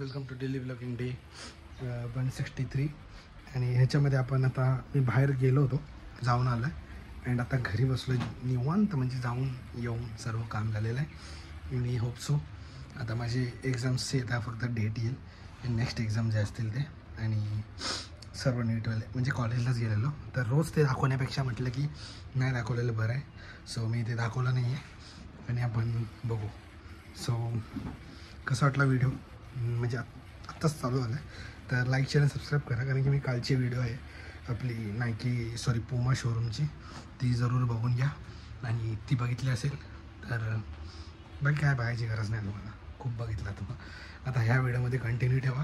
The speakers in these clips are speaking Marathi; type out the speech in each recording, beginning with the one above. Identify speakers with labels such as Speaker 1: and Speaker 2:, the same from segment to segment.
Speaker 1: Welcome to daily vlogging day 163. आणि ह्याच्यामध्ये आपण आता मी बाहेर गेलो होतो, जाऊन आलो आहे अँड आता घरी बसलो निवांत, म्हणजे जाऊन येऊन सर्व काम झालेलं आहे. मी होप सो आता माझी एक्झाम्सचे आता फक्त डेट येईल, नेक्स्ट एक्झाम जे असतील ते, आणि सर्व नीट होईल. म्हणजे कॉलेजलाच गेलेलो तर रोज ते दाखवण्यापेक्षा म्हटलं की नाही दाखवलेलं बरं आहे. सो मी ते दाखवलं नाही आहे आणि आपण बघू. सो कसा वाटला व्हिडिओ, म्हणजे आत्ताच चालू झालं आहे तर लाईक चॅनल सबस्क्राईब करा, कारण की मी कालची व्हिडिओ आहे आपली पुमा शोरूमची, ती जरूर बघून घ्या. आणि ती बघितली असेल तर बाकी काय बघायची गरज नाही तुम्हाला, खूप बघितला तुम्हाला. आता ह्या व्हिडिओमध्ये कंटिन्यू ठेवा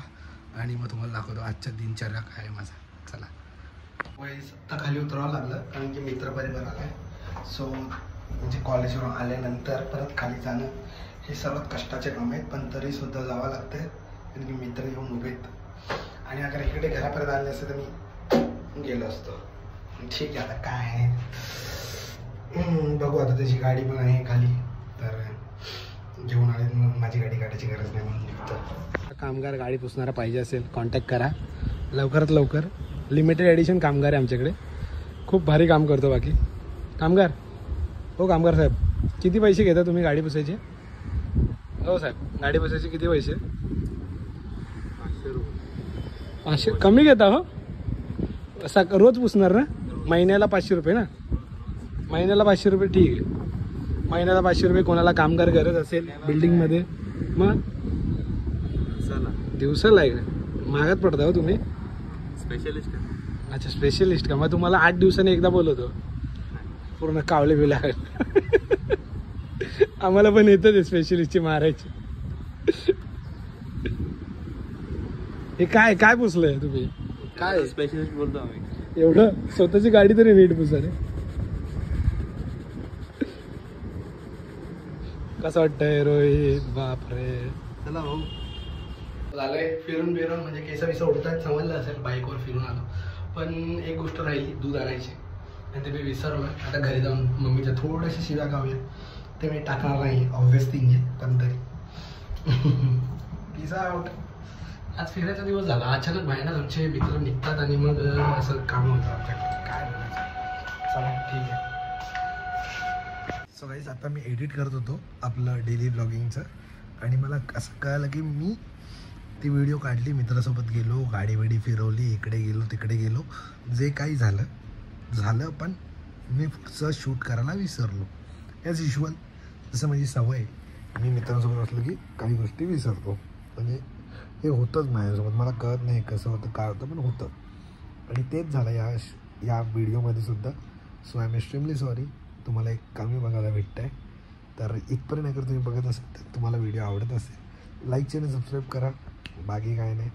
Speaker 1: आणि मग तुम्हाला दाखवतो आजच्या दिनचर्या काय आहे माझा. चला आत्ता खाली उतरावं लागलं कारण की मित्रपरिवार आला आहे. सो म्हणजे कॉलेजवरून आल्यानंतर परत खाली जाणं हे सर्वात कष्टाचे काम आहेत, पण तरीसुद्धा जावं लागतं आहे कारण की मित्र येऊन उभे आहेत. आणि अगर इकडे घरापर्यंत आले असते तर मी गेलो असतो. ठीक आहे, आता काय आहे बघू. आता त्याची गाडी पण आहे खाली, तर घेऊन आले मग माझी गाडी काढायची गरज नाही म्हणून निघतो. कामगार गाडी पुसणारा पाहिजे असेल कॉन्टॅक्ट करा लवकरात लवकर. लिमिटेड एडिशन कामगार आहे आमच्याकडे, खूप भारी काम करतो. बाकी कामगार हो कामगार साहेब, किती पैसे घेता तुम्ही गाडी पुसायचे? हो साहेब, गाडी पुसायचे किती पैसे?
Speaker 2: 500 रुपये.
Speaker 1: 500 कमी घेता हो? असा रोज पुसणार ना? महिन्याला 500 रुपये ना? महिन्याला 500 रुपये ठीक आहे. महिन्याला 500 रुपये कोणाला कामगार गरज असेल बिल्डिंगमध्ये, मग दिवसाला आहे का? महागात पडता हो तुम्ही.
Speaker 2: स्पेशलिस्ट.
Speaker 1: अच्छा स्पेशलिस्ट का? मग तुम्हाला 8 दिवसांनी एकदा बोलवतो, पूर्ण कावले बिला आम्हाला पण येतं ते स्पेशलिस्टची मारायची. हे काय काय पुसलंय तुम्ही? काय
Speaker 2: स्पेशलिस्ट बोलतो आम्ही.
Speaker 1: एवढं स्वतःची गाडी तरी नीट पुसा रे. कसं वाटतंय रोहित? बापरे. चला भाऊ, झालंय फिरून म्हणजे केस विस उडतात, समजलं असेल. बाईकवर फिरून आलो, पण एक गोष्ट राहिली, दूध आणायची आणि ते मी विसरलो. आता घरी जाऊन मम्मीच्या थोडेसे शिव्या गावूया, ते मी टाकणार नाही ऑब्व्हियस थिंग आहे, पण तरी पीस आउट. आज फिरायचा दिवस झाला, अचानक बाहेर आमचे मित्र निघतात आणि मग असं काम होतं आमच्याकडे, काय बोलायचं. चला ठीक आहे. सो गाईज, आता मी एडिट करत होतो आपलं डेली ब्लॉगिंगचं आणि मला असं कळलं की मी ती व्हिडिओ काढली, मित्रासोबत गेलो, गाडी बिडी फिरवली, इकडे गेलो तिकडे गेलो, जे काही झालं पण मी पुढचं शूट करायला विसरलो. ॲज युजल, जसं माझी सवय, मी मित्रांसोबत असलं की काही गोष्टी विसरतो. म्हणजे हे होतंच माझ्यासोबत, मला कळत नाही कसं होतं काय होतं, पण होतं. आणि तेच झालं या व्हिडिओमध्ये सुद्धा. So I am extremely sorry. तुम्हाला एक कमी बघायला भेटतं आहे, तर इथपर्यंत अगर तुम्ही बघत असेल तर तुम्हाला व्हिडिओ आवडत असेल, लाईक चॅनल सबस्क्राईब करा. बाकी काय नाही,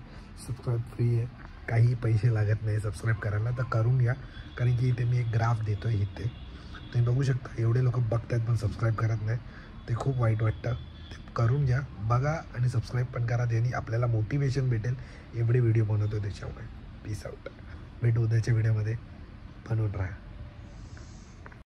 Speaker 1: सबस्क्राईब फ्री आहे, काही पैसे लागत नाही सबस्क्राईब करायला, तर करून घ्या. कारण की इथे मी एक ग्राफ देतो आहे, इथे तुम्ही बघू शकता एवढे लोक बघतात पण सबस्क्राईब करत नाही, ते खूप वाईट वाटतं. ते करून घ्या, बघा आणि सबस्क्राईब पण करा, त्यांनी आपल्याला मोटिवेशन भेटेल. एवढे व्हिडिओ बनवतो त्याच्यामुळे. Peace out. भेटू उद्याच्या व्हिडिओमध्ये, बनवून राहा.